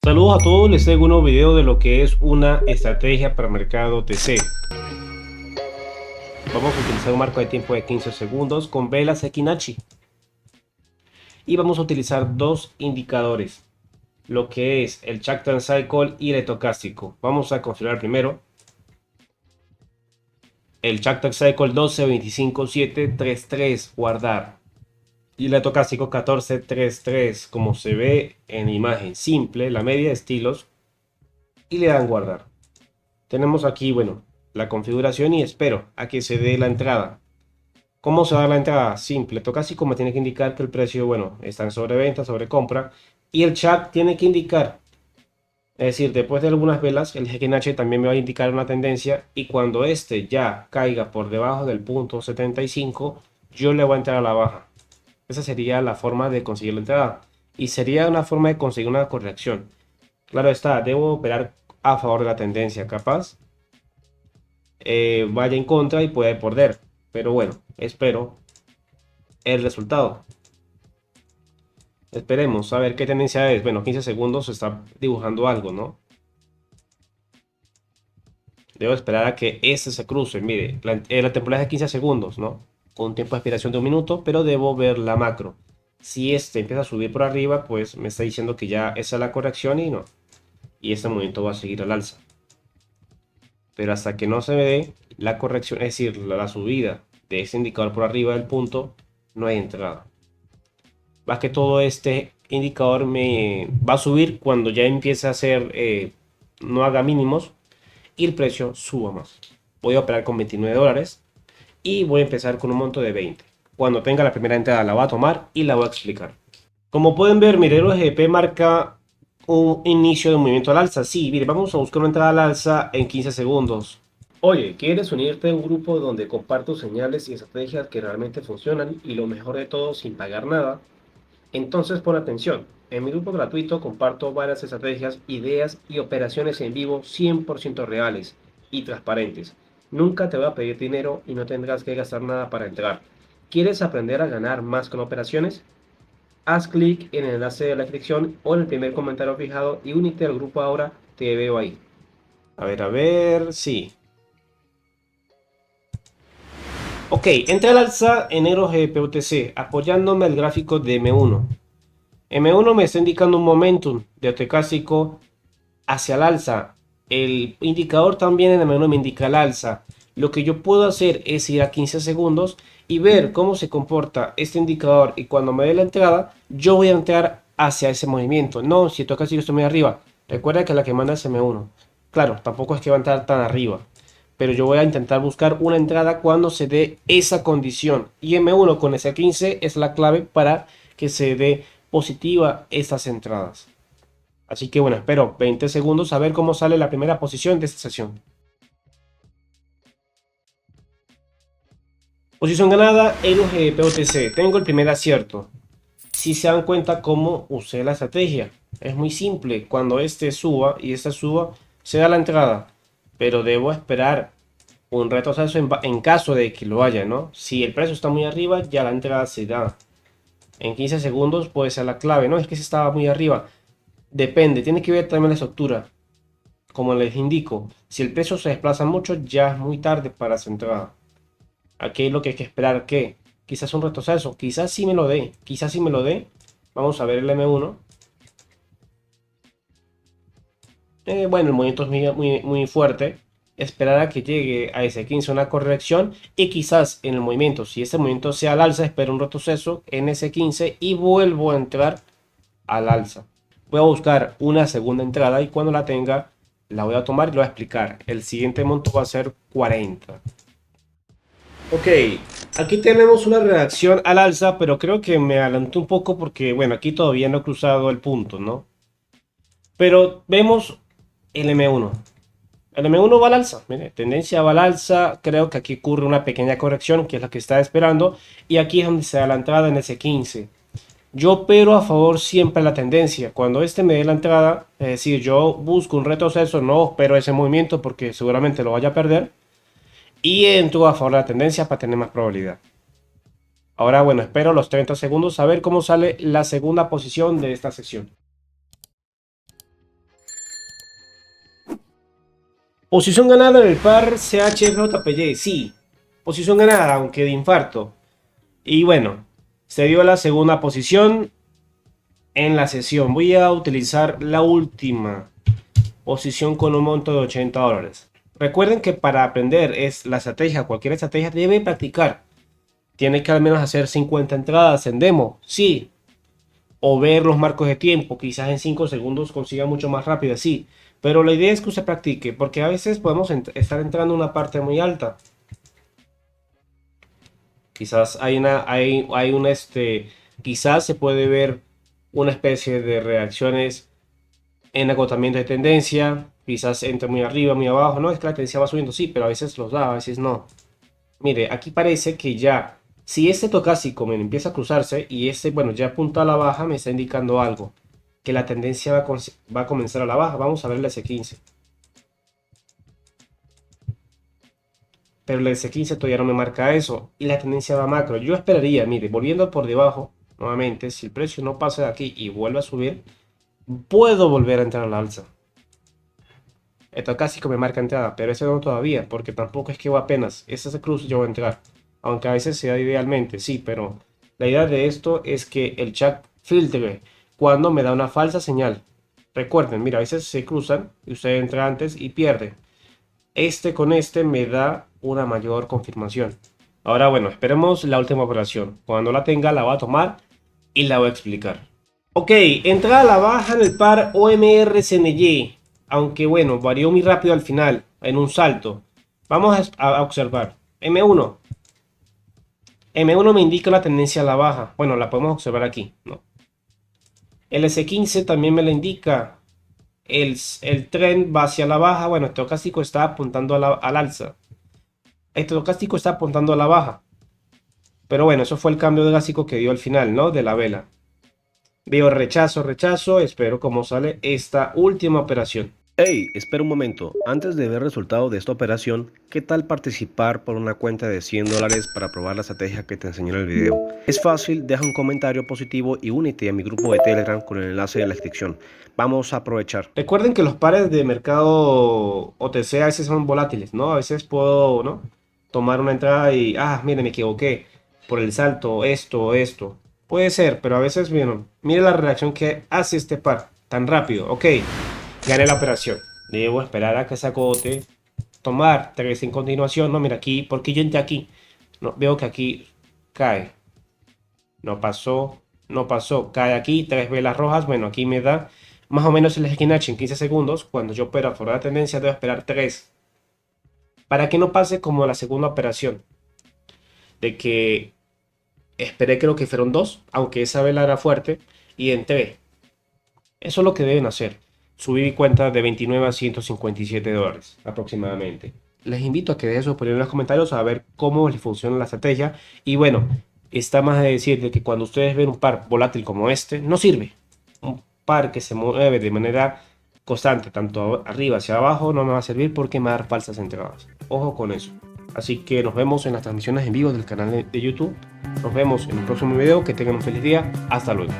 Saludos a todos, les traigo un nuevo video de lo que es una estrategia para mercado TC. Vamos a utilizar un marco de tiempo de 15 segundos con velas Ekinachi. Y vamos a utilizar dos indicadores, lo que es el Chakran Cycle y el estocástico. Vamos a configurar primero el Chakran Cycle 12.25.7.3.3, guardar. Y el estocástico 14.3.3, como se ve en imagen simple, la media de estilos. Y le dan guardar. Tenemos aquí, bueno, la configuración y espero a que se dé la entrada. ¿Cómo se da la entrada? Simple, toca así como tiene que indicar que el precio, bueno, está en sobreventa, sobrecompra. Y el chat tiene que indicar, es decir, después de algunas velas, el GNH también me va a indicar una tendencia. Y cuando este ya caiga por debajo del punto 75, yo le voy a entrar a la baja. Esa sería la forma de conseguir la entrada. Y sería una forma de conseguir una corrección. Claro está, debo operar a favor de la tendencia, capaz vaya en contra y puede perder. Pero bueno, espero el resultado. Esperemos a ver qué tendencia es. Bueno, 15 segundos se está dibujando algo, ¿no? Debo esperar a que este se cruce. Mire, la temporada es de 15 segundos, ¿no? Con un tiempo de expiración de un minuto, pero debo ver la macro. Si este empieza a subir por arriba, pues me está diciendo que ya esa es la corrección y no. Y este movimiento va a seguir al alza. Pero hasta que no se dé la corrección, es decir, la subida de este indicador por arriba del punto, no hay entrada. Más que todo este indicador me va a subir cuando ya empiece a hacer, no haga mínimos y el precio suba más. Voy a operar con 29 dólares y voy a empezar con un monto de 20. Cuando tenga la primera entrada la voy a tomar y la voy a explicar. Como pueden ver, mire, el GP marca un inicio de un movimiento al alza. Sí, mire, vamos a buscar una entrada al alza en 15 segundos. Oye, ¿quieres unirte a un grupo donde comparto señales y estrategias que realmente funcionan y lo mejor de todo sin pagar nada? Entonces pon atención, en mi grupo gratuito comparto varias estrategias, ideas y operaciones en vivo 100% reales y transparentes. Nunca te voy a pedir dinero y no tendrás que gastar nada para entrar. ¿Quieres aprender a ganar más con operaciones? Haz clic en el enlace de la descripción o en el primer comentario fijado y únete al grupo ahora, te veo ahí. A ver, sí. Ok, entré al alza en enero GPUTC apoyándome al gráfico de M1. M1 me está indicando un momentum de estocástico hacia el alza. El indicador también en M1 me indica el alza. Lo que yo puedo hacer es ir a 15 segundos y ver cómo se comporta este indicador y cuando me dé la entrada, yo voy a entrar hacia ese movimiento. No, si estocástico está muy arriba. Recuerda que la que manda es M1. Claro, tampoco es que va a entrar tan arriba. Pero yo voy a intentar buscar una entrada cuando se dé esa condición. Y M1 con ese 15 es la clave para que se dé positiva estas entradas. Así que bueno, espero 20 segundos a ver cómo sale la primera posición de esta sesión. Posición ganada, EUG POTC. Tengo el primer acierto. Si se dan cuenta cómo usé la estrategia. Es muy simple. Cuando este suba y esta suba, se da la entrada. Pero debo esperar un retroceso en caso de que lo haya, ¿no? Si el precio está muy arriba, ya la entrada se da. En 15 segundos puede ser la clave, ¿no? Es que se estaba muy arriba. Depende, tiene que ver también la estructura. Como les indico, si el precio se desplaza mucho, ya es muy tarde para su entrada. Aquí lo que hay que esperar que quizás un retroceso, quizás sí me lo dé, quizás sí me lo dé. Vamos a ver el M1. Bueno, el movimiento es muy fuerte. Esperar a que llegue a ese 15 una corrección y quizás en el movimiento, si este movimiento sea al alza, espero un retroceso en ese 15 y vuelvo a entrar al alza. Voy a buscar una segunda entrada y cuando la tenga la voy a tomar y lo voy a explicar. El siguiente monto va a ser 40. Ok, aquí tenemos una reacción al alza, pero creo que me adelanté un poco porque, bueno, aquí todavía no he cruzado el punto, ¿no? Pero vemos el M1. El M1 va al alza, mire, tendencia va al alza. Creo que aquí ocurre una pequeña corrección, que es la que está esperando. Y aquí es donde se da la entrada en ese 15. Yo opero a favor siempre de la tendencia. Cuando este me dé la entrada, es decir, yo busco un retroceso, no espero ese movimiento porque seguramente lo vaya a perder. Y entro a favor de la tendencia para tener más probabilidad. Ahora, bueno, espero los 30 segundos a ver cómo sale la segunda posición de esta sesión. Posición ganada en el par CHFJPY, sí. Posición ganada, aunque de infarto. Y bueno, se dio la segunda posición en la sesión. Voy a utilizar la última posición con un monto de $80. Recuerden que para aprender la estrategia, cualquier estrategia, debe practicar. Tiene que al menos hacer 50 entradas en demo, sí. O ver los marcos de tiempo, quizás en 5 segundos consiga mucho más rápido, sí. Pero la idea es que usted practique, porque a veces podemos estar entrando en una parte muy alta. Quizás quizás se puede ver una especie de reacciones en agotamiento de tendencia, quizás entre muy arriba, muy abajo, no es que la tendencia va subiendo, sí, pero a veces los da, a veces no. Mire, aquí parece que ya, si este tocásico me empieza a cruzarse y este, bueno, ya apunta a la baja, me está indicando algo, que la tendencia va a comenzar a la baja. Vamos a ver el S15. Pero el S15 todavía no me marca eso y la tendencia va macro. Yo esperaría, mire, volviendo por debajo, nuevamente, si el precio no pasa de aquí y vuelve a subir, puedo volver a entrar al alza. Esto casi que me marca entrada, pero ese no todavía, porque tampoco es que va apenas. Ese es cruz yo voy a entrar. Aunque a veces sea idealmente, sí, pero la idea de esto es que el chat filtre cuando me da una falsa señal. Recuerden, mira, a veces se cruzan y usted entra antes y pierde. Este con este me da una mayor confirmación. Ahora, bueno, esperemos la última operación. Cuando la tenga, la va a tomar y la voy a explicar. Ok, entrada a la baja en el par OMR-CNY. Aunque bueno, varió muy rápido al final, en un salto. Vamos a observar. M1. M1 me indica la tendencia a la baja. Bueno, la podemos observar aquí, ¿no? El S15 también me la indica. El tren va hacia la baja. Bueno, este estocástico está apuntando al alza. Este estocástico está apuntando a la baja. Pero bueno, eso fue el cambio de gráfico que dio al final, ¿no? De la vela. Veo rechazo, rechazo. Espero cómo sale esta última operación. Hey, espera un momento. Antes de ver el resultado de esta operación, ¿qué tal participar por una cuenta de $100 para probar la estrategia que te enseñé en el video? Es fácil, deja un comentario positivo y únete a mi grupo de Telegram con el enlace en la descripción. Vamos a aprovechar. Recuerden que los pares de mercado OTC a veces son volátiles, ¿no? A veces puedo, ¿no? Tomar una entrada y, mire, me equivoqué por el salto, esto. Puede ser, pero a veces, mire la reacción que hace este par tan rápido. Ok, gané la operación. Debo esperar a que se agote, tomar 3 en continuación. No, mira aquí, porque yo entré aquí. No, veo que aquí cae. No pasó, no pasó. Cae aquí, 3 velas rojas. Bueno, aquí me da más o menos el esquina H en 15 segundos. Cuando yo opero fuera de tendencia, debo esperar 3. Para que no pase como la segunda operación. De que esperé, creo que fueron 2, aunque esa vela era fuerte, y entré. Eso es lo que deben hacer. Subí mi cuenta de 29 a $157 aproximadamente. Les invito a que dejen su opinión en los comentarios a ver cómo les funciona la estrategia. Y bueno, está más de decir de que cuando ustedes ven un par volátil como este, no sirve. Un par que se mueve de manera constante, tanto arriba hacia abajo, no me va a servir porque me va a dar falsas entradas. Ojo con eso. Así que nos vemos en las transmisiones en vivo del canal de YouTube. Nos vemos en el próximo video. Que tengan un feliz día. Hasta luego.